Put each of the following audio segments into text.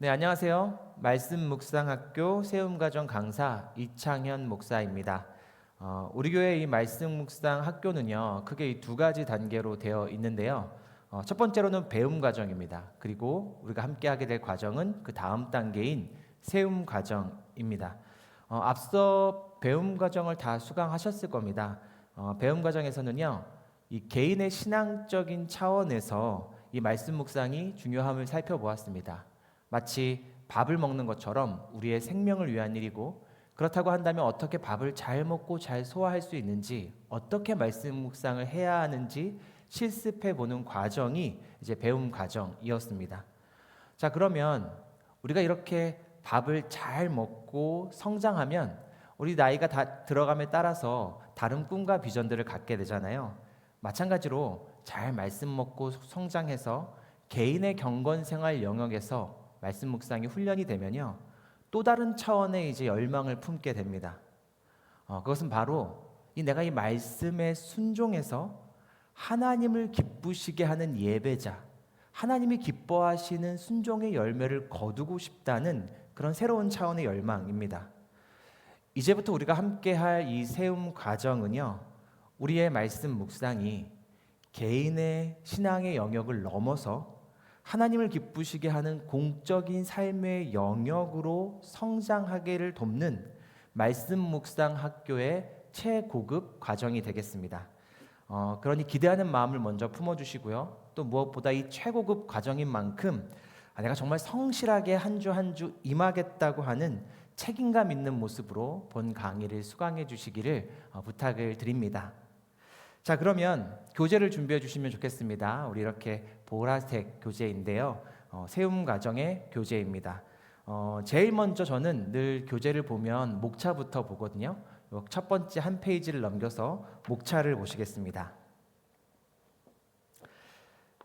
네, 안녕하세요. 말씀 묵상학교 세움가정 강사 이창현 목사입니다. 우리 교회 이 말씀 묵상 학교는요, 크게 이 두 가지 단계로 되어 있는데요. 첫 번째로는 배움 과정입니다. 그리고 우리가 함께 하게 될 과정은 그 다음 단계인 세움 과정입니다. 앞서 배움 과정을 다 수강하셨을 겁니다. 배움 과정에서는요, 이 개인의 신앙적인 차원에서 이 말씀 묵상이 중요함을 살펴보았습니다. 마치 밥을 먹는 것처럼 우리의 생명을 위한 일이고, 그렇다고 한다면 어떻게 밥을 잘 먹고 잘 소화할 수 있는지, 어떻게 말씀 묵상을 해야 하는지 실습해 보는 과정이 이제 배움 과정이었습니다. 자, 그러면 우리가 이렇게 밥을 잘 먹고 성장하면 우리 나이가 다 들어감에 따라서 다른 꿈과 비전들을 갖게 되잖아요. 마찬가지로 잘 말씀 먹고 성장해서 개인의 경건 생활 영역에서 말씀 묵상이 훈련이 되면요, 또 다른 차원의 이제 열망을 품게 됩니다. 그것은 바로 내가 이 말씀에 순종해서 하나님을 기쁘시게 하는 예배자, 하나님이 기뻐하시는 순종의 열매를 거두고 싶다는 그런 새로운 차원의 열망입니다. 이제부터 우리가 함께 할 이 세움 과정은요, 우리의 말씀 묵상이 개인의 신앙의 영역을 넘어서 하나님을 기쁘시게 하는 공적인 삶의 영역으로 성장하기를 돕는 말씀 묵상 학교의 최고급 과정이 되겠습니다. 그러니 기대하는 마음을 먼저 품어주시고요. 또 무엇보다 이 최고급 과정인 만큼 내가 정말 성실하게 한 주 한 주 임하겠다고 하는 책임감 있는 모습으로 본 강의를 수강해 주시기를 부탁을 드립니다. 자, 그러면 교재를 준비해 주시면 좋겠습니다. 우리 이렇게 보라색 교재인데요. 세움 과정의 교재입니다. 제일 먼저 저는 늘 교재를 보면 목차부터 보거든요. 첫 번째 한 페이지를 넘겨서 목차를 보시겠습니다.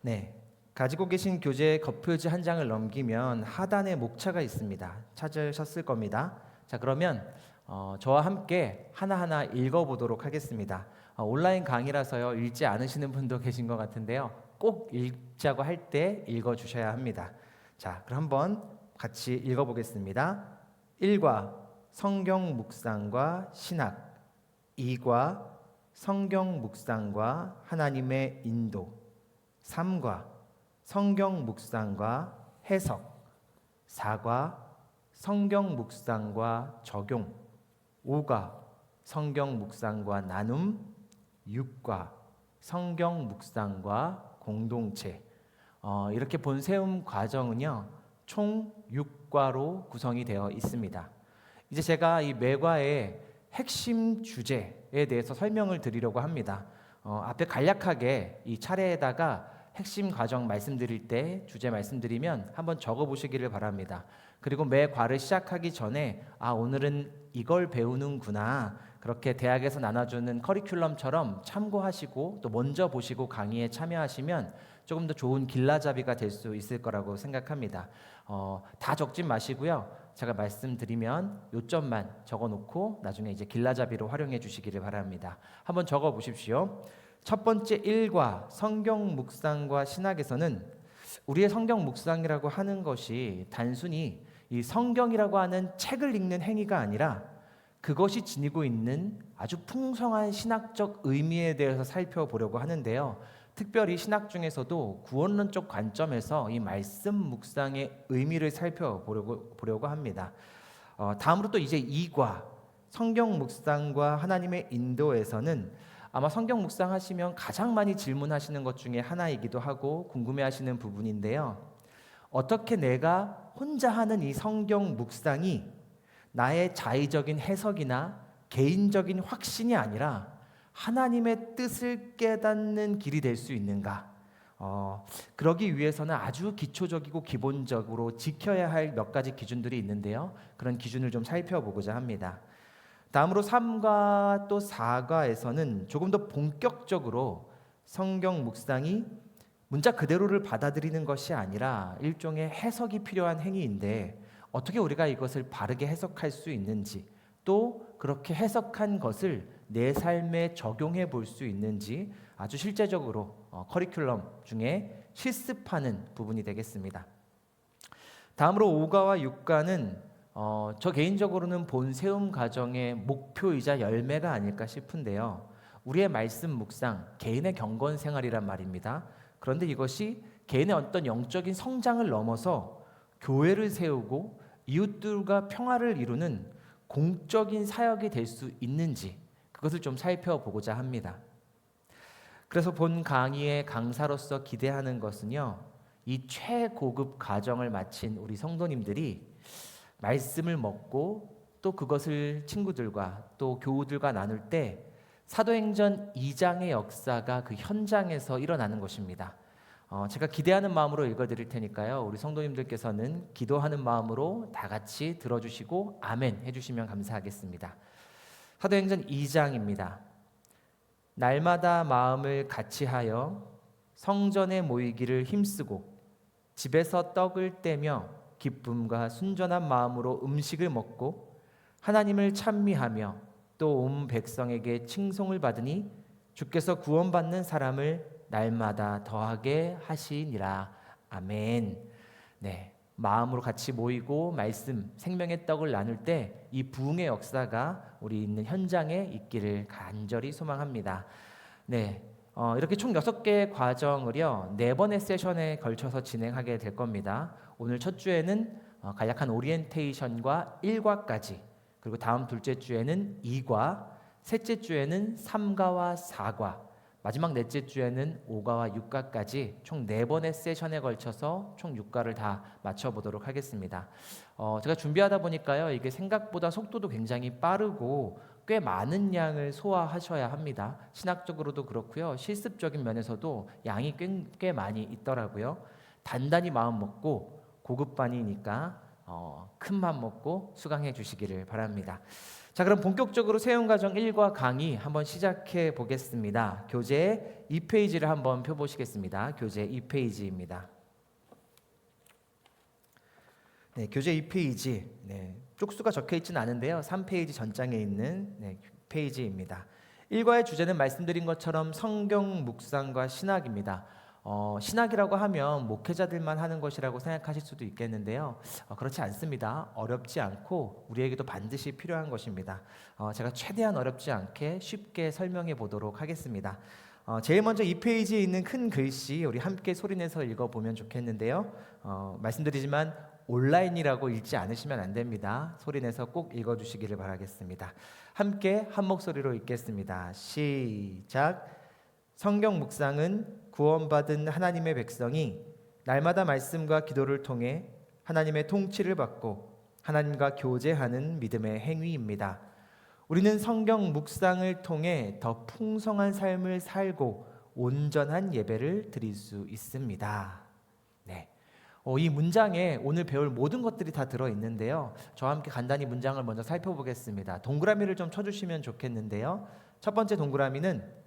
네, 가지고 계신 교재 겉표지 한 장을 넘기면 하단에 목차가 있습니다. 찾으셨을 겁니다. 자, 그러면 저와 함께 하나하나 읽어보도록 하겠습니다. 온라인 강의라서요, 읽지 않으시는 분도 계신 것 같은데요, 꼭 읽자고 할 때 읽어주셔야 합니다. 자, 그럼 한번 같이 읽어보겠습니다. 1과 성경 묵상과 신학, 2과 성경 묵상과 하나님의 인도, 3과 성경 묵상과 해석, 4과 성경 묵상과 적용, 5과 성경 묵상과 나눔, 6과 성경 묵상과 공동체. 이렇게 본세움 과정은요, 총 6과로 구성이 되어 있습니다. 이제 제가 이 매과의 핵심 주제에 대해서 설명을 드리려고 합니다. 앞에 간략하게 이 차례에다가 핵심 과정 말씀드릴 때 주제 말씀드리면 한번 적어보시기를 바랍니다. 그리고 매 과를 시작하기 전에 오늘은 이걸 배우는구나, 그렇게 대학에서 나눠주는 커리큘럼처럼 참고하시고 또 먼저 보시고 강의에 참여하시면 조금 더 좋은 길라잡이가 될 수 있을 거라고 생각합니다. 다 적진 마시고요, 제가 말씀드리면 요점만 적어놓고 나중에 이제 길라잡이로 활용해 주시기를 바랍니다. 한번 적어 보십시오. 첫 번째 1과 성경 묵상과 신학에서는 우리의 성경 묵상이라고 하는 것이 단순히 이 성경이라고 하는 책을 읽는 행위가 아니라 그것이 지니고 있는 아주 풍성한 신학적 의미에 대해서 살펴보려고 하는데요. 특별히 신학 중에서도 구원론적 관점에서 이 말씀 묵상의 의미를 살펴보려고 합니다. 다음으로 또 이제 2과 성경 묵상과 하나님의 인도에서는 아마 성경 묵상하시면 가장 많이 질문하시는 것 중에 하나이기도 하고 궁금해하시는 부분인데요. 어떻게 내가 혼자 하는 이 성경 묵상이 나의 자의적인 해석이나 개인적인 확신이 아니라 하나님의 뜻을 깨닫는 길이 될 수 있는가? 그러기 위해서는 아주 기초적이고 기본적으로 지켜야 할 몇 가지 기준들이 있는데요. 그런 기준을 좀 살펴보고자 합니다. 다음으로 3과 또 4과에서는 조금 더 본격적으로 성경 묵상이 문자 그대로를 받아들이는 것이 아니라 일종의 해석이 필요한 행위인데 어떻게 우리가 이것을 바르게 해석할 수 있는지, 또 그렇게 해석한 것을 내 삶에 적용해 볼 수 있는지 아주 실제적으로 커리큘럼 중에 실습하는 부분이 되겠습니다. 다음으로 5가와 6가는 저 개인적으로는 본 세움 과정의 목표이자 열매가 아닐까 싶은데요. 우리의 말씀 묵상, 개인의 경건 생활이란 말입니다. 그런데 이것이 개인의 어떤 영적인 성장을 넘어서 교회를 세우고 이웃들과 평화를 이루는 공적인 사역이 될 수 있는지 그것을 좀 살펴보고자 합니다. 그래서 본 강의의 강사로서 기대하는 것은요, 이 최고급 과정을 마친 우리 성도님들이 말씀을 먹고 또 그것을 친구들과 또 교우들과 나눌 때 사도행전 2장의 역사가 그 현장에서 일어나는 것입니다. 제가 기대하는 마음으로 읽어드릴 테니까요, 우리 성도님들께서는 기도하는 마음으로 다 같이 들어주시고 아멘 해주시면 감사하겠습니다. 사도행전 2장입니다. 날마다 마음을 같이하여 성전에 모이기를 힘쓰고 집에서 떡을 떼며 기쁨과 순전한 마음으로 음식을 먹고 하나님을 찬미하며 또 온 백성에게 칭송을 받으니 주께서 구원받는 사람을 날마다 더하게 하시니라. 아멘. 네, 마음으로 같이 모이고 말씀, 생명의 떡을 나눌 때 이 부흥의 역사가 우리 있는 현장에 있기를 간절히 소망합니다. 네, 이렇게 총 6개의 과정을요 4번의 세션에 걸쳐서 진행하게 될 겁니다. 오늘 첫 주에는 간략한 오리엔테이션과 1과까지, 그리고 다음 둘째 주에는 2과, 셋째 주에는 3과와 4과, 마지막 넷째 주에는 5과와 6과까지 총 4번의 세션에 걸쳐서 총 6과를 다 맞춰보도록 하겠습니다. 제가 준비하다 보니까요, 이게 생각보다 속도도 굉장히 빠르고 꽤 많은 양을 소화하셔야 합니다. 신학적으로도 그렇고요, 실습적인 면에서도 양이 꽤 많이 있더라고요. 단단히 마음 먹고 고급반이니까 큰 맘 먹고 수강해 주시기를 바랍니다. 자, 그럼 본격적으로 세움과정 1과 강의 한번 시작해 보겠습니다. 교재 2페이지를 한번 펴보시겠습니다. 교재 2페이지입니다. 네, 교재 2페이지. 네, 쪽수가 적혀 있지는 않은데요, 3페이지 전장에 있는 페이지입니다. 1과의 주제는 말씀드린 것처럼 성경 묵상과 신학입니다. 신학이라고 하면 목회자들만 하는 것이라고 생각하실 수도 있겠는데요, 그렇지 않습니다. 어렵지 않고 우리에게도 반드시 필요한 것입니다. 제가 최대한 어렵지 않게 쉽게 설명해 보도록 하겠습니다. 제일 먼저 이 페이지에 있는 큰 글씨 우리 함께 소리내서 읽어보면 좋겠는데요, 말씀드리지만 온라인이라고 읽지 않으시면 안 됩니다. 소리내서 꼭 읽어주시기를 바라겠습니다. 함께 한 목소리로 읽겠습니다. 시작. 성경 묵상은 구원받은 하나님의 백성이 날마다 말씀과 기도를 통해 하나님의 통치를 받고 하나님과 교제하는 믿음의 행위입니다. 우리는 성경 묵상을 통해 더 풍성한 삶을 살고 온전한 예배를 드릴 수 있습니다. 네. 이 문장에 오늘 배울 모든 것들이 다 들어있는데요, 저와 함께 간단히 문장을 먼저 살펴보겠습니다. 동그라미를 좀 쳐주시면 좋겠는데요, 첫 번째 동그라미는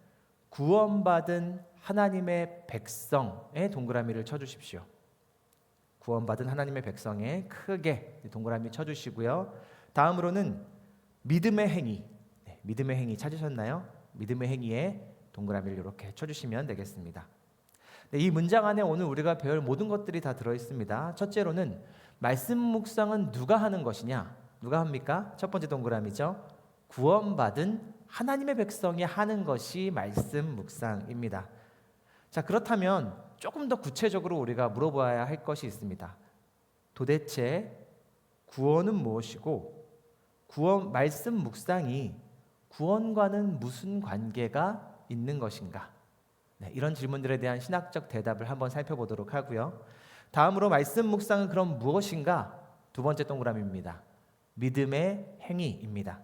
구원받은 하나님의 백성의 동그라미를 쳐주십시오. 구원받은 하나님의 백성에 크게 동그라미 쳐주시고요. 다음으로는 믿음의 행위, 믿음의 행위 찾으셨나요? 믿음의 행위에 동그라미를 이렇게 쳐주시면 되겠습니다. 이 문장 안에 오늘 우리가 배울 모든 것들이 다 들어있습니다. 첫째로는 말씀 묵상은 누가 하는 것이냐? 누가 합니까? 첫 번째 동그라미죠. 구원받은 하나님의 백성이 하는 것이 말씀 묵상입니다. 자, 그렇다면 조금 더 구체적으로 우리가 물어봐야 할 것이 있습니다. 도대체 구원은 무엇이고 말씀 묵상이 구원과는 무슨 관계가 있는 것인가? 이런 질문들에 대한 신학적 대답을 한번 살펴보도록 하고요. 다음으로 말씀 묵상은 그럼 무엇인가? 두 번째 동그라미입니다. 믿음의 행위입니다.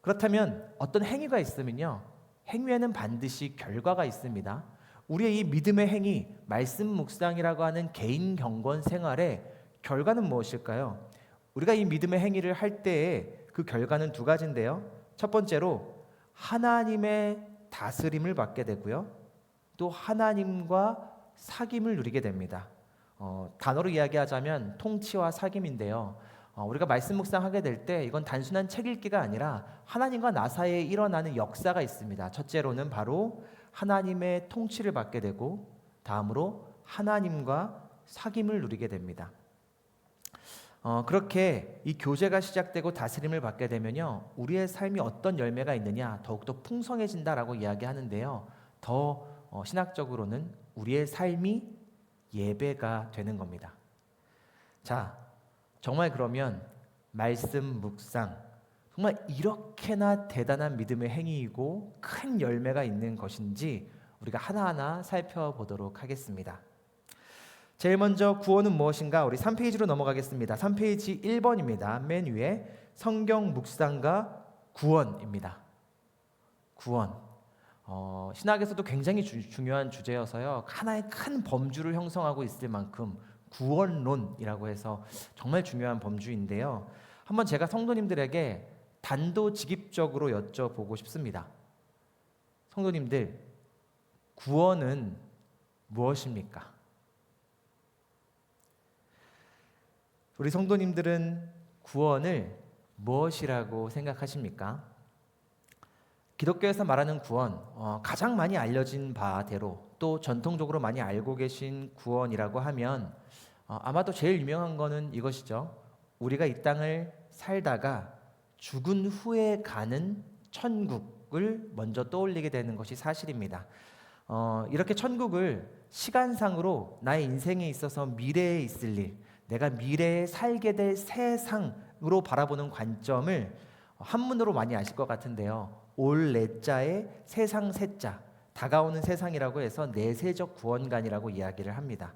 그렇다면 어떤 행위가 있으면요, 행위에는 반드시 결과가 있습니다. 우리의 이 믿음의 행위, 말씀 묵상이라고 하는 개인 경건 생활의 결과는 무엇일까요? 우리가 이 믿음의 행위를 할 때에 그 결과는 두 가지인데요, 첫 번째로 하나님의 다스림을 받게 되고요, 또 하나님과 사귐을 누리게 됩니다. 단어로 이야기하자면 통치와 사귐인데요, 우리가 말씀 묵상하게 될 때 이건 단순한 책 읽기가 아니라 하나님과 나 사이에 일어나는 역사가 있습니다. 첫째로는 바로 하나님의 통치를 받게 되고, 다음으로 하나님과 사귐을 누리게 됩니다. 그렇게 이 교제가 시작되고 다스림을 받게 되면요, 우리의 삶이 어떤 열매가 있느냐 더욱더 풍성해진다라고 이야기하는데요. 더 신학적으로는 우리의 삶이 예배가 되는 겁니다. 자, 정말 그러면 말씀 묵상, 정말 이렇게나 대단한 믿음의 행위이고 큰 열매가 있는 것인지 우리가 하나하나 살펴보도록 하겠습니다. 제일 먼저 구원은 무엇인가? 우리 3페이지로 넘어가겠습니다. 3페이지 1번입니다. 맨 위에 성경 묵상과 구원입니다. 구원. 신학에서도 굉장히 중요한 주제여서요. 하나의 큰 범주를 형성하고 있을 만큼 구원론이라고 해서 정말 중요한 범주인데요. 한번 제가 성도님들에게 단도직입적으로 여쭤보고 싶습니다. 성도님들, 구원은 무엇입니까? 우리 성도님들은 구원을 무엇이라고 생각하십니까? 기독교에서 말하는 구원, 가장 많이 알려진 바대로 또 전통적으로 많이 알고 계신 구원이라고 하면 아마도 제일 유명한 거는 이것이죠. 우리가 이 땅을 살다가 죽은 후에 가는 천국을 먼저 떠올리게 되는 것이 사실입니다. 이렇게 천국을 시간상으로 나의 인생에 있어서 미래에 있을 일, 내가 미래에 살게 될 세상으로 바라보는 관점을 한문으로 많이 아실 것 같은데요. 올 내자에 세상 세자, 다가오는 세상이라고 해서 내세적 구원관이라고 이야기를 합니다.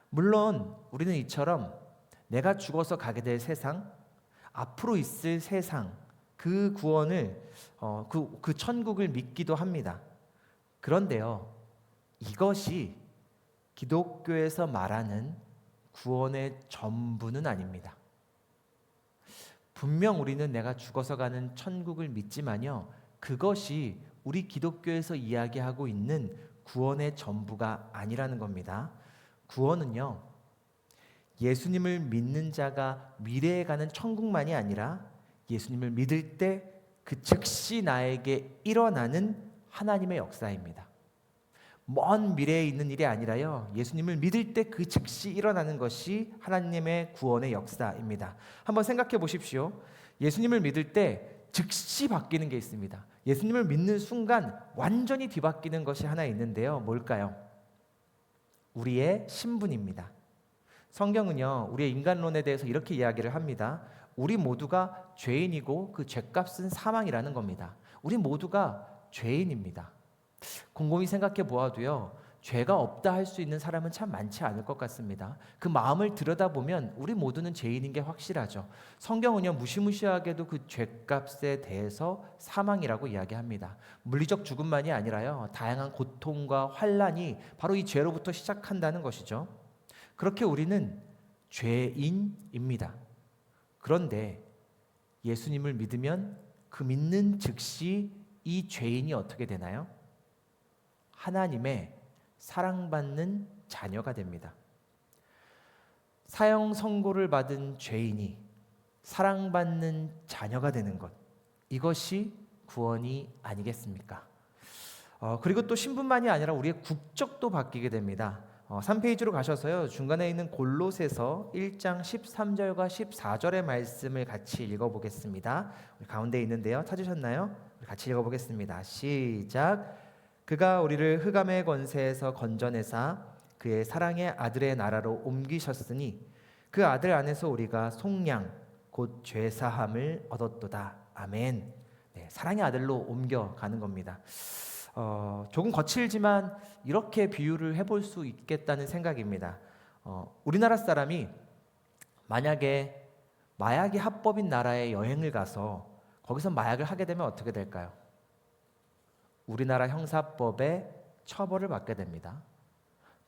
물론 우리는 이처럼 내가 죽어서 가게 될 세상, 앞으로 있을 세상, 그 구원을 그 천국을 믿기도 합니다. 그런데요, 이것이 기독교에서 말하는 구원의 전부는 아닙니다. 분명 우리는 내가 죽어서 가는 천국을 믿지만요, 그것이 우리 기독교에서 이야기하고 있는 구원의 전부가 아니라는 겁니다. 구원은요, 예수님을 믿는 자가 미래에 가는 천국만이 아니라 예수님을 믿을 때 그 즉시 나에게 일어나는 하나님의 역사입니다. 먼 미래에 있는 일이 아니라요, 예수님을 믿을 때 그 즉시 일어나는 것이 하나님의 구원의 역사입니다. 한번 생각해 보십시오. 예수님을 믿을 때 즉시 바뀌는 게 있습니다. 예수님을 믿는 순간 완전히 뒤바뀌는 것이 하나 있는데요. 뭘까요? 우리의 신분입니다. 성경은요, 우리의 인간론에 대해서 이렇게 이야기를 합니다. 우리 모두가 죄인이고 그 죄값은 사망이라는 겁니다. 우리 모두가 죄인입니다. 곰곰이 생각해 보아도요, 죄가 없다 할 수 있는 사람은 참 많지 않을 것 같습니다. 그 마음을 들여다보면 우리 모두는 죄인인 게 확실하죠. 성경은요, 무시무시하게도 그 죄값에 대해서 사망이라고 이야기합니다. 물리적 죽음만이 아니라요, 다양한 고통과 환난이 바로 이 죄로부터 시작한다는 것이죠. 그렇게 우리는 죄인입니다. 그런데 예수님을 믿으면 그 믿는 즉시 이 죄인이 어떻게 되나요? 하나님의 사랑받는 자녀가 됩니다. 사형 선고를 받은 죄인이 사랑받는 자녀가 되는 것, 이것이 구원이 아니겠습니까? 그리고 또 신분만이 아니라 우리의 국적도 바뀌게 됩니다. 3페이지로 가셔서요, 중간에 있는 골로새서 1장 13절과 14절의 말씀을 같이 읽어보겠습니다. 우리 가운데 있는데요, 찾으셨나요? 우리 같이 읽어보겠습니다. 시작. 그가 우리를 흑암의 권세에서 건져내사 그의 사랑의 아들의 나라로 옮기셨으니 그 아들 안에서 우리가 속량 곧 죄사함을 얻었도다. 아멘. 네, 사랑의 아들로 옮겨가는 겁니다. 조금 거칠지만 이렇게 비유를 해볼 수 있겠다는 생각입니다. 우리나라 사람이 만약에 마약이 합법인 나라에 여행을 가서 거기서 마약을 하게 되면 어떻게 될까요? 우리나라 형사법에 처벌을 받게 됩니다.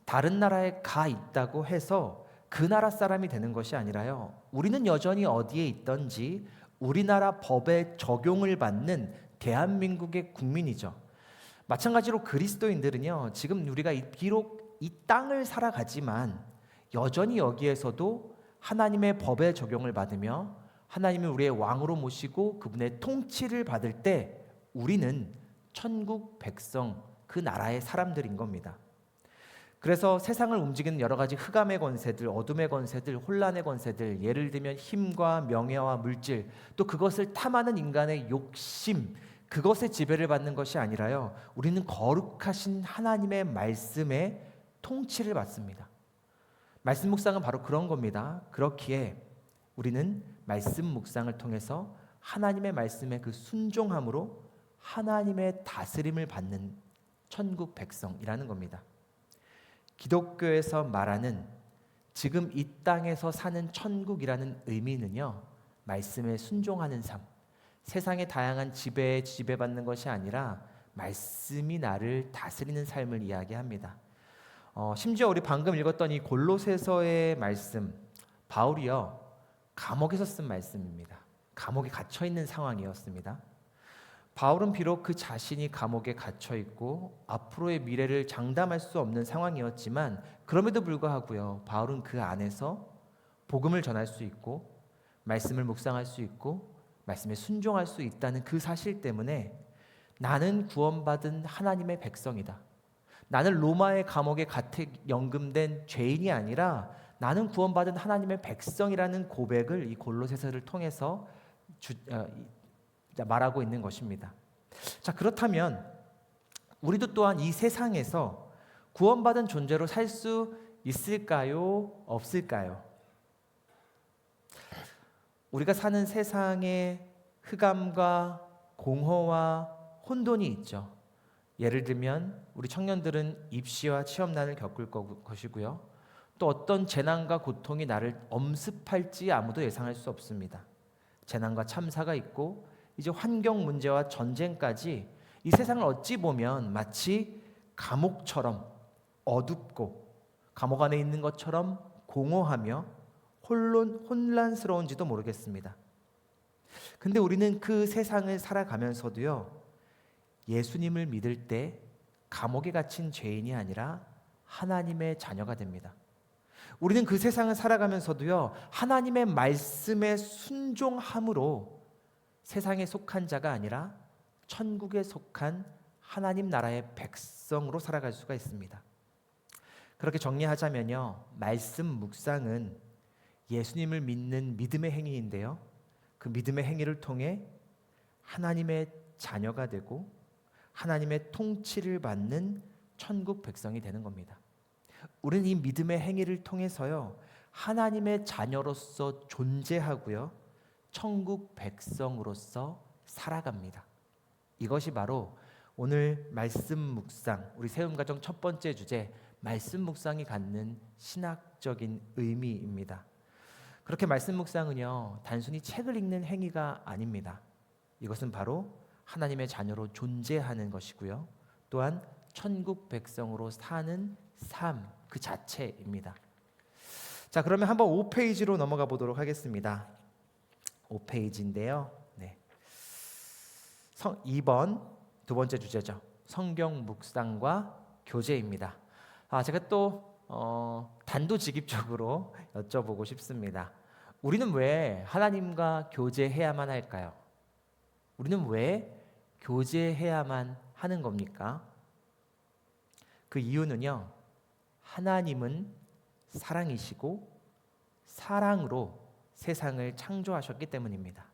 다른 나라에 가 있다고 해서 그 나라 사람이 되는 것이 아니라요, 우리는 여전히 어디에 있든지 우리나라 법의 적용을 받는 대한민국의 국민이죠. 마찬가지로 그리스도인들은요, 지금 우리가 비록 이 땅을 살아가지만 여전히 여기에서도 하나님의 법의 적용을 받으며 하나님이 우리의 왕으로 모시고 그분의 통치를 받을 때 우리는 천국 백성, 그 나라의 사람들인 겁니다. 그래서 세상을 움직이는 여러 가지 흑암의 권세들, 어둠의 권세들, 혼란의 권세들, 예를 들면 힘과 명예와 물질, 또 그것을 탐하는 인간의 욕심, 그것의 지배를 받는 것이 아니라요, 우리는 거룩하신 하나님의 말씀에 통치를 받습니다. 말씀 묵상은 바로 그런 겁니다. 그렇기에 우리는 말씀 묵상을 통해서 하나님의 말씀에 그 순종함으로 하나님의 다스림을 받는 천국 백성이라는 겁니다. 기독교에서 말하는 지금 이 땅에서 사는 천국이라는 의미는요, 말씀에 순종하는 삶, 세상의 다양한 지배에 지배받는 것이 아니라 말씀이 나를 다스리는 삶을 이야기합니다. 심지어 우리 방금 읽었던 이 골로새서의 말씀, 바울이요, 감옥에서 쓴 말씀입니다. 감옥에 갇혀 있는 상황이었습니다. 바울은 비록 그 자신이 감옥에 갇혀 있고 앞으로의 미래를 장담할 수 없는 상황이었지만 그럼에도 불구하고요, 바울은 그 안에서 복음을 전할 수 있고 말씀을 묵상할 수 있고 말씀에 순종할 수 있다는 그 사실 때문에 나는 구원받은 하나님의 백성이다. 나는 로마의 감옥에 가택 연금된 죄인이 아니라 나는 구원받은 하나님의 백성이라는 고백을 이 골로새서를 통해서 말하고 있는 것입니다. 자, 그렇다면 우리도 또한 이 세상에서 구원받은 존재로 살 수 있을까요? 없을까요? 우리가 사는 세상에 흑암과 공허와 혼돈이 있죠. 예를 들면 우리 청년들은 입시와 취업난을 겪을 것이고요. 또 어떤 재난과 고통이 나를 엄습할지 아무도 예상할 수 없습니다. 재난과 참사가 있고 이제 환경 문제와 전쟁까지 이 세상을 어찌 보면 마치 감옥처럼 어둡고 감옥 안에 있는 것처럼 공허하며 혼란스러운지도 모르겠습니다. 근데 우리는 그 세상을 살아가면서도요, 예수님을 믿을 때 감옥에 갇힌 죄인이 아니라 하나님의 자녀가 됩니다. 우리는 그 세상을 살아가면서도요, 하나님의 말씀에 순종함으로 세상에 속한 자가 아니라 천국에 속한 하나님 나라의 백성으로 살아갈 수가 있습니다. 그렇게 정리하자면요, 말씀 묵상은 예수님을 믿는 믿음의 행위인데요, 그 믿음의 행위를 통해 하나님의 자녀가 되고 하나님의 통치를 받는 천국 백성이 되는 겁니다. 우리는 이 믿음의 행위를 통해서요, 하나님의 자녀로서 존재하고요, 천국 백성으로서 살아갑니다. 이것이 바로 오늘 말씀 묵상, 우리 세움가정 첫 번째 주제, 말씀 묵상이 갖는 신학적인 의미입니다. 그렇게 말씀 묵상은요, 단순히 책을 읽는 행위가 아닙니다. 이것은 바로 하나님의 자녀로 존재하는 것이고요, 또한 천국 백성으로 사는 삶 그 자체입니다. 자, 그러면 한번 5페이지로 넘어가 보도록 하겠습니다. 5페이지인데요. 네. 2번 두 번째 주제죠. 성경 묵상과 교제입니다. 제가 또 단도직입적으로 여쭤보고 싶습니다. 우리는 왜 하나님과 교제해야만 할까요? 우리는 왜 교제해야만 하는 겁니까? 그 이유는요, 하나님은 사랑이시고 사랑으로 세상을 창조하셨기 때문입니다.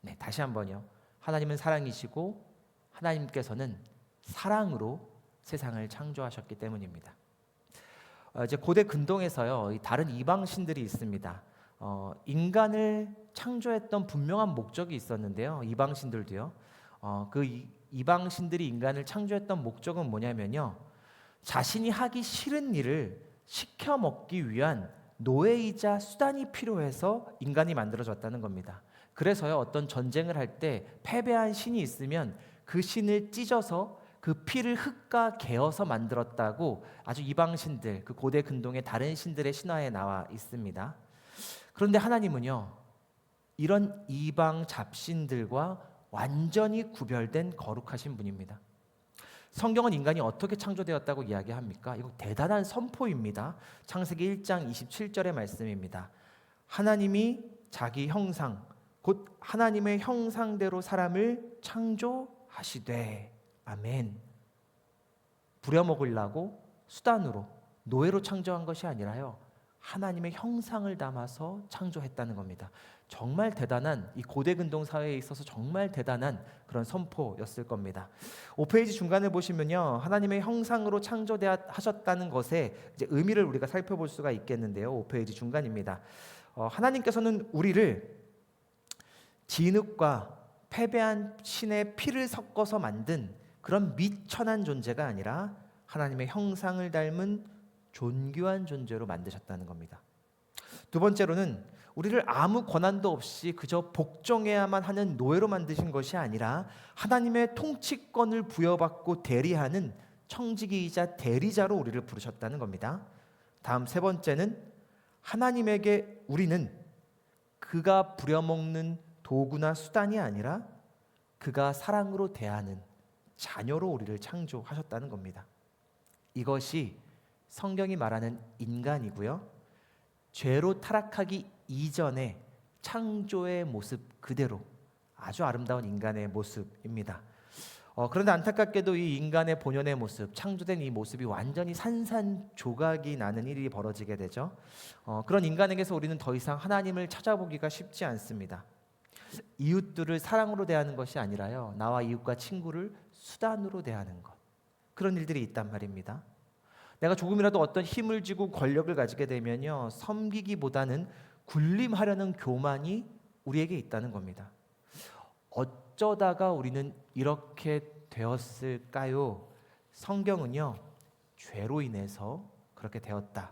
네, 다시 한번요. 하나님은 사랑이시고 하나님께서는 사랑으로 세상을 창조하셨기 때문입니다. 이제 고대 근동에서요, 다른 이방신들이 있습니다. 인간을 창조했던 분명한 목적이 있었는데요, 이방신들도요. 그 이방신들이 인간을 창조했던 목적은 뭐냐면요, 자신이 하기 싫은 일을 시켜 먹기 위한 노예이자 수단이 필요해서 인간이 만들어졌다는 겁니다. 그래서요, 어떤 전쟁을 할 때 패배한 신이 있으면 그 신을 찢어서 그 피를 흙과 개어서 만들었다고 아주 이방신들, 그 고대 근동의 다른 신들의 신화에 나와 있습니다. 그런데 하나님은요, 이런 이방 잡신들과 완전히 구별된 거룩하신 분입니다. 성경은 인간이 어떻게 창조되었다고 이야기합니까? 이거 대단한 선포입니다. 창세기 1장 27절의 말씀입니다. 하나님이 자기 형상, 곧 하나님의 형상대로 사람을 창조하시되, 아멘. 부려먹으려고 수단으로, 노예로 창조한 것이 아니라요, 하나님의 형상을 담아서 창조했다는 겁니다. 정말 대단한, 이 고대 근동 사회에 있어서 정말 대단한 그런 선포였을 겁니다. 5페이지 중간을 보시면요, 하나님의 형상으로 창조하셨다는 것에 이제 의미를 우리가 살펴볼 수가 있겠는데요. 5페이지 중간입니다. 하나님께서는 우리를 진흙과 패배한 신의 피를 섞어서 만든 그런 미천한 존재가 아니라 하나님의 형상을 닮은 존귀한 존재로 만드셨다는 겁니다. 두 번째로는 우리를 아무 권한도 없이 그저 복종해야만 하는 노예로 만드신 것이 아니라 하나님의 통치권을 부여받고 대리하는 청지기이자 대리자로 우리를 부르셨다는 겁니다. 다음 세 번째는 하나님에게 우리는 그가 부려먹는 도구나 수단이 아니라 그가 사랑으로 대하는 자녀로 우리를 창조하셨다는 겁니다. 이것이 성경이 말하는 인간이고요, 죄로 타락하기 이전의 창조의 모습 그대로 아주 아름다운 인간의 모습입니다. 그런데 안타깝게도 이 인간의 본연의 모습, 창조된 이 모습이 완전히 산산조각이 나는 일이 벌어지게 되죠. 그런 인간에게서 우리는 더 이상 하나님을 찾아보기가 쉽지 않습니다. 이웃들을 사랑으로 대하는 것이 아니라요, 나와 이웃과 친구를 수단으로 대하는 것, 그런 일들이 있단 말입니다. 내가 조금이라도 어떤 힘을 쥐고 권력을 가지게 되면요, 섬기기보다는 군림하려는 교만이 우리에게 있다는 겁니다. 어쩌다가 우리는 이렇게 되었을까요? 성경은요, 죄로 인해서 그렇게 되었다,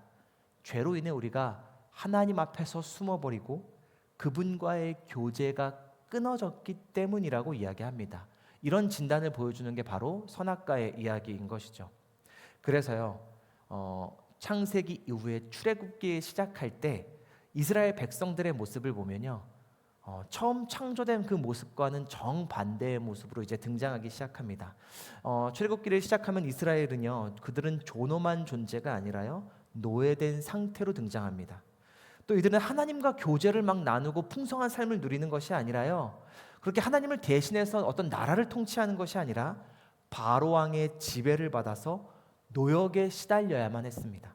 죄로 인해 우리가 하나님 앞에서 숨어버리고 그분과의 교제가 끊어졌기 때문이라고 이야기합니다. 이런 진단을 보여주는 게 바로 선악과의 이야기인 것이죠. 그래서요, 창세기 이후에 출애굽기 시작할 때 이스라엘 백성들의 모습을 보면요, 처음 창조된 그 모습과는 정반대의 모습으로 이제 등장하기 시작합니다. 출애굽기를 시작하면 이스라엘은요, 그들은 존엄한 존재가 아니라요, 노예된 상태로 등장합니다. 또 이들은 하나님과 교제를 막 나누고 풍성한 삶을 누리는 것이 아니라요, 그렇게 하나님을 대신해서 어떤 나라를 통치하는 것이 아니라 바로 왕의 지배를 받아서 노역에 시달려야만 했습니다.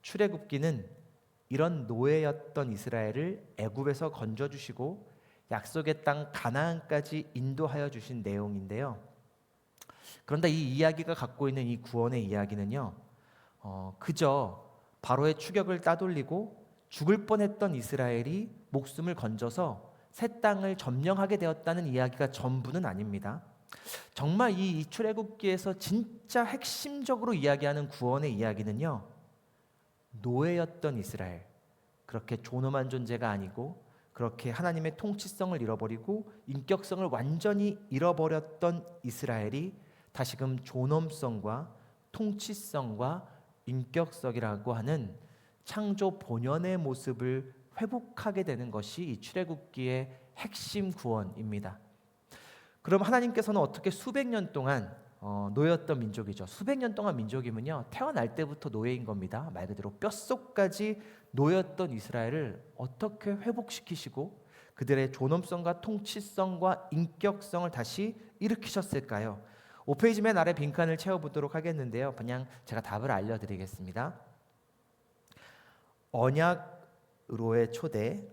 출애굽기는 이런 노예였던 이스라엘을 애굽에서 건져주시고 약속의 땅 가나안까지 인도하여 주신 내용인데요. 그런데 이 이야기가 갖고 있는 이 구원의 이야기는요, 그저 바로의 추격을 따돌리고 죽을 뻔했던 이스라엘이 목숨을 건져서 새 땅을 점령하게 되었다는 이야기가 전부는 아닙니다. 정말 이 출애굽기에서 진짜 핵심적으로 이야기하는 구원의 이야기는요, 노예였던 이스라엘, 그렇게 존엄한 존재가 아니고 그렇게 하나님의 통치성을 잃어버리고 인격성을 완전히 잃어버렸던 이스라엘이 다시금 존엄성과 통치성과 인격성이라고 하는 창조 본연의 모습을 회복하게 되는 것이 이 출애굽기의 핵심 구원입니다. 그럼 하나님께서는 어떻게 수백 년 동안 노예였던 민족이죠. 수백 년 동안 민족이면요, 태어날 때부터 노예인 겁니다. 말 그대로 뼛속까지 노예였던 이스라엘을 어떻게 회복시키시고 그들의 존엄성과 통치성과 인격성을 다시 일으키셨을까요? 5페이지 맨 아래 빈칸을 채워보도록 하겠는데요, 그냥 제가 답을 알려드리겠습니다. 언약으로의 초대,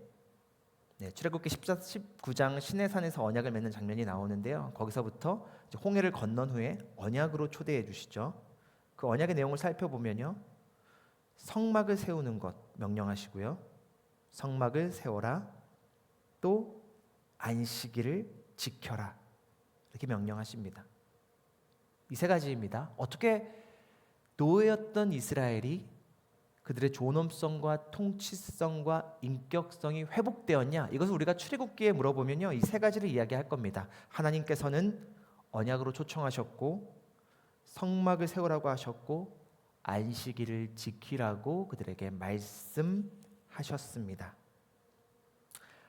출애굽기 19장 시내산에서 언약을 맺는 장면이 나오는데요, 거기서부터 홍해를 건넌 후에 언약으로 초대해 주시죠. 그 언약의 내용을 살펴보면요, 성막을 세우는 것 명령하시고요, 성막을 세워라, 또 안식일을 지켜라, 이렇게 명령하십니다. 이 세 가지입니다. 어떻게 노예였던 이스라엘이 그들의 존엄성과 통치성과 인격성이 회복되었냐? 이것을 우리가 출애굽기에 물어보면요, 이 세 가지를 이야기할 겁니다. 하나님께서는 언약으로 초청하셨고, 성막을 세우라고 하셨고, 안식일을 지키라고 그들에게 말씀하셨습니다.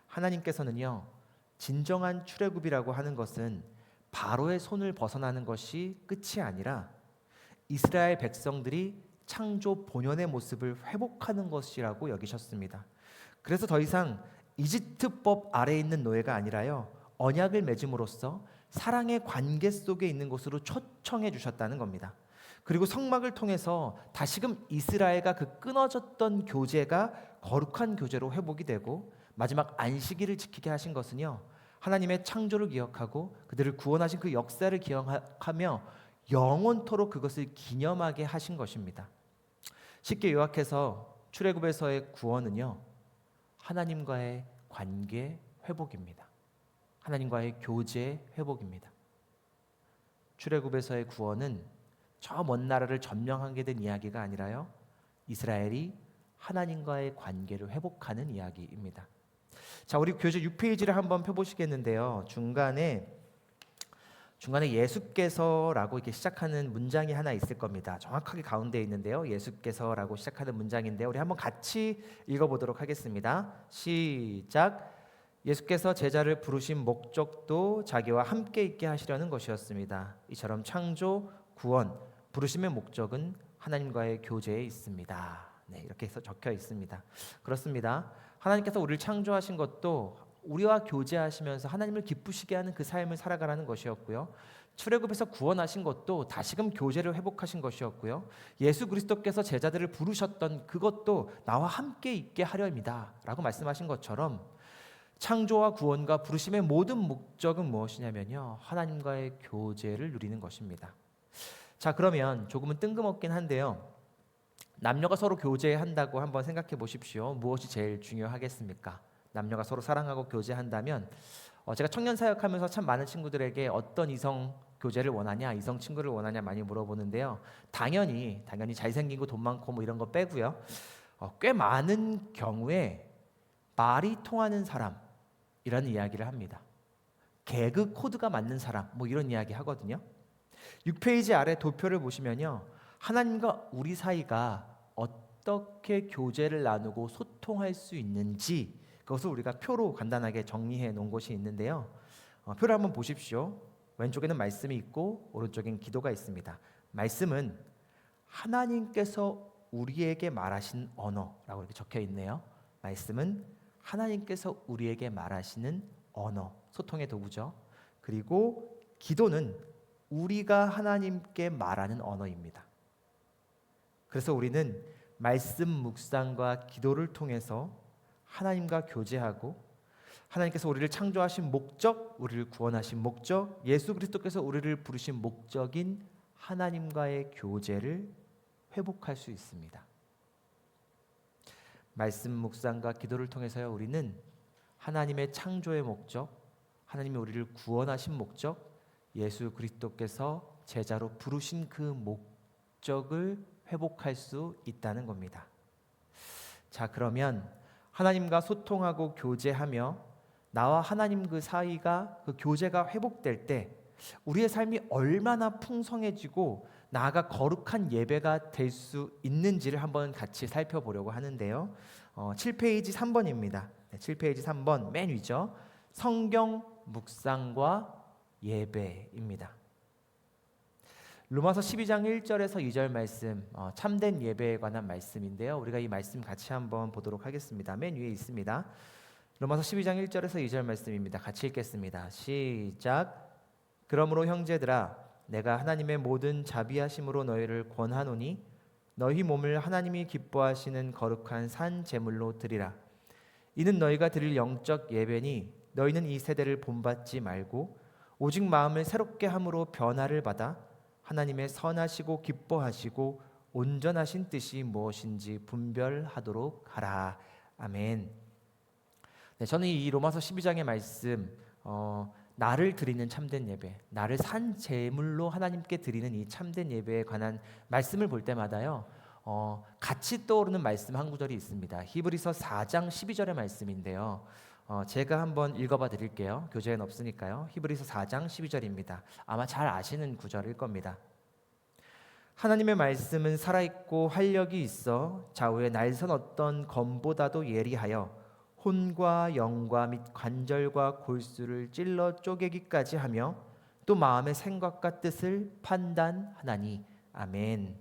하나님께서는요, 진정한 출애굽이라고 하는 것은 바로의 손을 벗어나는 것이 끝이 아니라 이스라엘 백성들이 창조 본연의 모습을 회복하는 것이라고 여기셨습니다. 그래서 더 이상 이집트법 아래에 있는 노예가 아니라요, 언약을 맺음으로써 사랑의 관계 속에 있는 것으로 초청해 주셨다는 겁니다. 그리고 성막을 통해서 다시금 이스라엘과 그 끊어졌던 교제가 거룩한 교제로 회복이 되고, 마지막 안식일을 지키게 하신 것은요, 하나님의 창조를 기억하고 그들을 구원하신 그 역사를 기억하며 영원토록 그것을 기념하게 하신 것입니다. 쉽게 요약해서 출애굽에서의 구원은요, 하나님과의 관계 회복입니다. 하나님과의 교제 회복입니다. 출애굽에서의 구원은 저 먼 나라를 점령하게 된 이야기가 아니라요, 이스라엘이 하나님과의 관계를 회복하는 이야기입니다. 자, 우리 교재 6페이지를 한번 펴보시겠는데요. 중간에 예수께서라고 이렇게 시작하는 문장이 하나 있을 겁니다. 정확하게 가운데에 있는데요. 예수께서라고 시작하는 문장인데요. 우리 한번 같이 읽어보도록 하겠습니다. 시작. 예수께서 제자를 부르신 목적도 자기와 함께 있게 하시려는 것이었습니다. 이처럼 창조, 구원, 부르심의 목적은 하나님과의 교제에 있습니다. 네, 이렇게 해서 적혀 있습니다. 그렇습니다. 하나님께서 우리를 창조하신 것도 우리와 교제하시면서 하나님을 기쁘시게 하는 그 삶을 살아가라는 것이었고요. 출애굽에서 구원하신 것도 다시금 교제를 회복하신 것이었고요. 예수 그리스도께서 제자들을 부르셨던 그것도 나와 함께 있게 하려입니다 라고 말씀하신 것처럼, 창조와 구원과 부르심의 모든 목적은 무엇이냐면요, 하나님과의 교제를 누리는 것입니다. 자, 그러면 조금은 뜬금없긴 한데요, 남녀가 서로 교제한다고 한번 생각해 보십시오. 무엇이 제일 중요하겠습니까? 남녀가 서로 사랑하고 교제한다면, 제가 청년 사역하면서 참 많은 친구들에게 어떤 이성 교제를 원하냐, 이성 친구를 원하냐 많이 물어보는데요, 당연히 잘생기고 돈 많고 뭐 이런 거 빼고요, 꽤 많은 경우에 말이 통하는 사람이라는 이야기를 합니다. 개그 코드가 맞는 사람, 뭐 이런 이야기 하거든요. 6페이지 아래 도표를 보시면요, 하나님과 우리 사이가 어떻게 교제를 나누고 소통할 수 있는지, 그것을 우리가 표로 간단하게 정리해 놓은 것이 있는데요. 표를 한번 보십시오. 왼쪽에는 말씀이 있고 오른쪽엔 기도가 있습니다. 말씀은 하나님께서 우리에게 말하신 언어라고 이렇게 적혀 있네요. 말씀은 하나님께서 우리에게 말하시는 언어, 소통의 도구죠. 그리고 기도는 우리가 하나님께 말하는 언어입니다. 그래서 우리는 말씀 묵상과 기도를 통해서 하나님과 교제하고, 하나님께서 우리를 창조하신 목적, 우리를 구원하신 목적, 예수 그리스도께서 우리를 부르신 목적인 하나님과의 교제를 회복할 수 있습니다. 말씀 묵상과 기도를 통해서요, 우리는 하나님의 창조의 목적, 하나님이 우리를 구원하신 목적, 예수 그리스도께서 제자로 부르신 그 목적을 회복할 수 있다는 겁니다. 자, 그러면 하나님과 소통하고 교제하며 나와 하나님 그 사이가, 그 교제가 회복될 때 우리의 삶이 얼마나 풍성해지고 나아가 거룩한 예배가 될 수 있는지를 한번 같이 살펴보려고 하는데요. 7페이지 3번입니다. 7페이지 3번 맨 위죠. 성경 묵상과 예배입니다. 로마서 12장 1절에서 2절 말씀, 참된 예배에 관한 말씀인데요. 우리가 이 말씀 같이 한번 보도록 하겠습니다. 맨 위에 있습니다. 로마서 12장 1절에서 2절 말씀입니다. 같이 읽겠습니다. 시작. 그러므로 형제들아, 내가 하나님의 모든 자비하심으로 너희를 권하노니 너희 몸을 하나님이 기뻐하시는 거룩한 산 제물로 드리라. 이는 너희가 드릴 영적 예배니, 너희는 이 세대를 본받지 말고 오직 마음을 새롭게 함으로 변화를 받아 하나님의 선하시고 기뻐하시고 온전하신 뜻이 무엇인지 분별하도록 하라. 아멘. 네, 저는 이 로마서 12장의 말씀, 나를 드리는 참된 예배, 나를 산 제물로 하나님께 드리는 이 참된 예배에 관한 말씀을 볼 때마다요, 같이 떠오르는 말씀 한 구절이 있습니다. 히브리서 4장 12절의 말씀인데요. 제가 한번 읽어봐 드릴게요. 교재엔 없으니까요. 히브리서 4장 12절입니다. 아마 잘 아시는 구절일 겁니다. 하나님의 말씀은 살아있고 활력이 있어 좌우에 날선 어떤 검보다도 예리하여 혼과 영과 및 관절과 골수를 찔러 쪼개기까지 하며 또 마음의 생각과 뜻을 판단하나니. 아멘.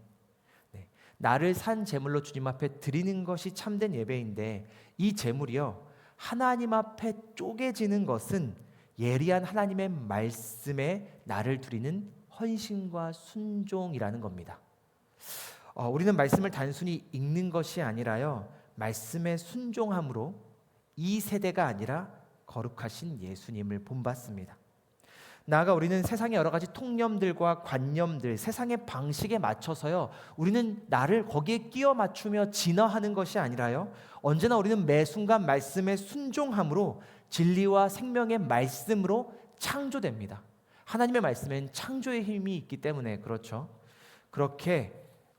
네, 나를 산 제물로 주님 앞에 드리는 것이 참된 예배인데, 이 제물이요, 하나님 앞에 쪼개지는 것은 예리한 하나님의 말씀에 나를 드리는 헌신과 순종이라는 겁니다. 우리는 말씀을 단순히 읽는 것이 아니라요, 말씀에 순종함으로 이 세대가 아니라 거룩하신 예수님을 본받습니다. 나아가 우리는 세상의 여러 가지 통념들과 관념들, 세상의 방식에 맞춰서요, 우리는 나를 거기에 끼워 맞추며 진화하는 것이 아니라요, 언제나 우리는 매 순간 말씀에 순종함으로 진리와 생명의 말씀으로 창조됩니다. 하나님의 말씀엔 창조의 힘이 있기 때문에 그렇죠. 그렇게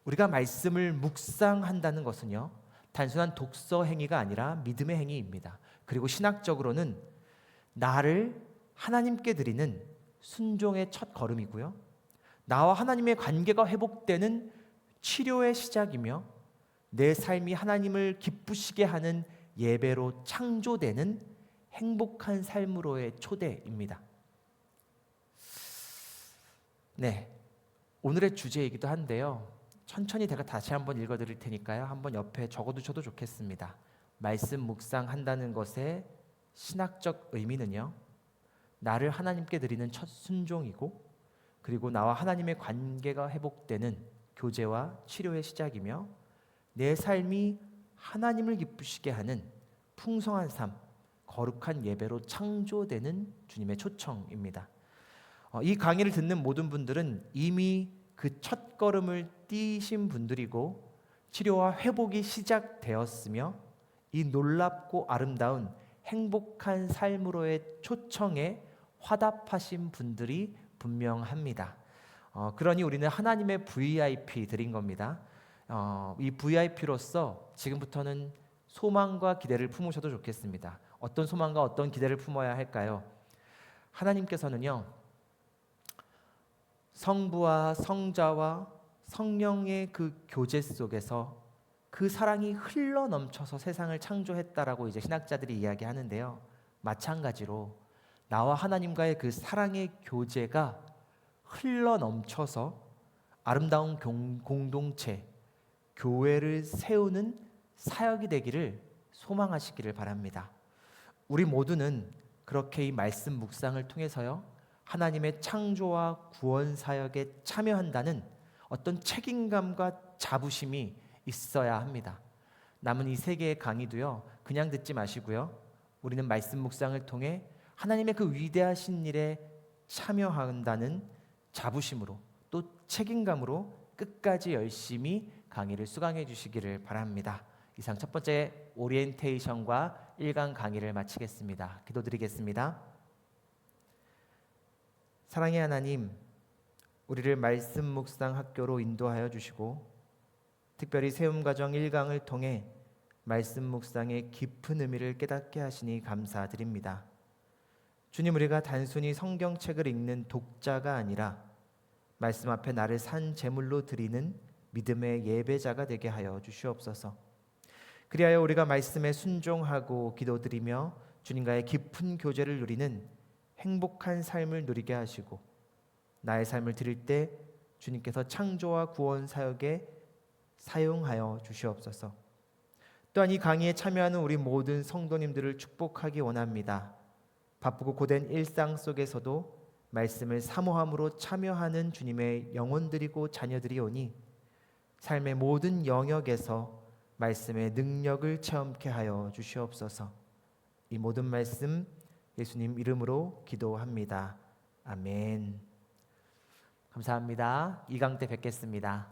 우리가 말씀을 묵상한다는 것은요, 단순한 독서 행위가 아니라 믿음의 행위입니다. 그리고 신학적으로는 나를 하나님께 드리는 순종의 첫 걸음이고요, 나와 하나님의 관계가 회복되는 치료의 시작이며, 내 삶이 하나님을 기쁘시게 하는 예배로 창조되는 행복한 삶으로의 초대입니다. 네, 오늘의 주제이기도 한데요, 천천히 제가 다시 한번 읽어드릴 테니까요, 한번 옆에 적어두셔도 좋겠습니다. 말씀 묵상한다는 것의 신학적 의미는요, 나를 하나님께 드리는 첫 순종이고, 그리고 나와 하나님의 관계가 회복되는 교제와 치료의 시작이며, 내 삶이 하나님을 기쁘시게 하는 풍성한 삶, 거룩한 예배로 창조되는 주님의 초청입니다. 이 강의를 듣는 모든 분들은 이미 그 첫 걸음을 띄신 분들이고, 치료와 회복이 시작되었으며, 이 놀랍고 아름다운 행복한 삶으로의 초청에 화답하신 분들이 분명합니다. 그러니 우리는 하나님의 VIP들인 겁니다. 이 VIP로서 지금부터는 소망과 기대를 품으셔도 좋겠습니다. 어떤 소망과 어떤 기대를 품어야 할까요? 하나님께서는요, 성부와 성자와 성령의 그 교제 속에서 그 사랑이 흘러 넘쳐서 세상을 창조했다라고 이제 신학자들이 이야기하는데요, 마찬가지로 나와 하나님과의 그 사랑의 교제가 흘러 넘쳐서 아름다운 공동체, 교회를 세우는 사역이 되기를 소망하시기를 바랍니다. 우리 모두는 그렇게 이 말씀 묵상을 통해서요, 하나님의 창조와 구원 사역에 참여한다는 어떤 책임감과 자부심이 있어야 합니다. 남은 이 세 개의 강의도요, 그냥 듣지 마시고요, 우리는 말씀 묵상을 통해 하나님의 그 위대하신 일에 참여한다는 자부심으로, 또 책임감으로 끝까지 열심히 강의를 수강해 주시기를 바랍니다. 이상 첫 번째 오리엔테이션과 1강 강의를 마치겠습니다. 기도드리겠습니다. 사랑의 하나님, 우리를 말씀 묵상 학교로 인도하여 주시고, 특별히 세움과정 1강을 통해 말씀 묵상의 깊은 의미를 깨닫게 하시니 감사드립니다. 주님, 우리가 단순히 성경책을 읽는 독자가 아니라 말씀 앞에 나를 산 제물로 드리는 믿음의 예배자가 되게 하여 주시옵소서. 그리하여 우리가 말씀에 순종하고 기도드리며 주님과의 깊은 교제를 누리는 행복한 삶을 누리게 하시고, 나의 삶을 드릴 때 주님께서 창조와 구원 사역에 사용하여 주시옵소서. 또한 이 강의에 참여하는 우리 모든 성도님들을 축복하기 원합니다. 바쁘고 고된 일상 속에서도 말씀을 사모함으로 참여하는 주님의 영혼들이고 자녀들이 오니 삶의 모든 영역에서 말씀의 능력을 체험케 하여 주시옵소서. 이 모든 말씀 예수님 이름으로 기도합니다. 아멘. 감사합니다. 2강 때 뵙겠습니다.